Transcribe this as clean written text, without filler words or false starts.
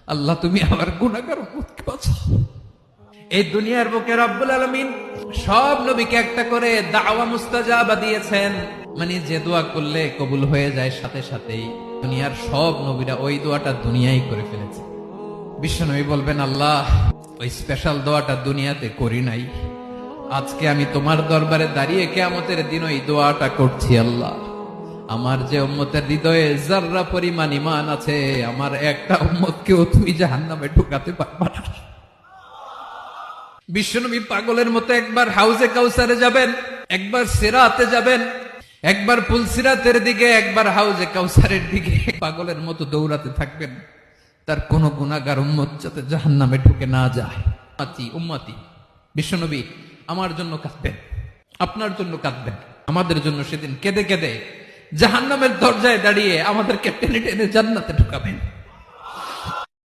আল্লাহ তুমি আমার গুনাহগার উম্মতকে বাঁচাও। এই দুনিয়ার বুকে রব্বুল আলামিন সব নবীকে একটা করে দাওয়া মুস্তাজাবা দিয়েছেন, মানে যে দোয়া করলে কবুল হয়ে যায় সাথে সাথেই। দুনিয়ার সব নবীরা ওই দোয়াটা দুনিয়ায় করে ফেলেছে। বিশ্বনবী বলবেন, আল্লাহ ওই স্পেশাল দোয়াটা দুনিয়াতে করি নাই, আজকে আমি তোমার দরবারে দাঁড়িয়ে কিয়ামতের দিন ওই দোয়াটা করছি। আল্লাহ আমার যে উম্মতের হৃদয়ে যাররা পরিমাণ ঈমান আছে, আমার একটা উম্মতকেও তুমি জাহান্নামে ঢুকাতে পারবা না। বিশ্বনবী পাগলের মতো একবার হাউজে কাউসারে যাবেন, একবার সিরাতে যাবেন, একবার পুলসিরাতের দিকে, একবার হাউজে কাউসারের দিকে, পাগলের মতো দৌড়াতে থাকবেন, তার কোন গুনাহগার উম্মত যাতে জাহান্নামে ঢুকে না যায়। উম্মতি বিশ্বনবী আমার জন্য কাঁদবেন, আপনার জন্য কাঁদবেন, আমাদের জন্য সেদিন কেঁদে কেঁদে জাহান্নামের দরজায় দাঁড়িয়ে আমাদেরকে টেনে টেনে জান্নাতে ঢুকাবেন।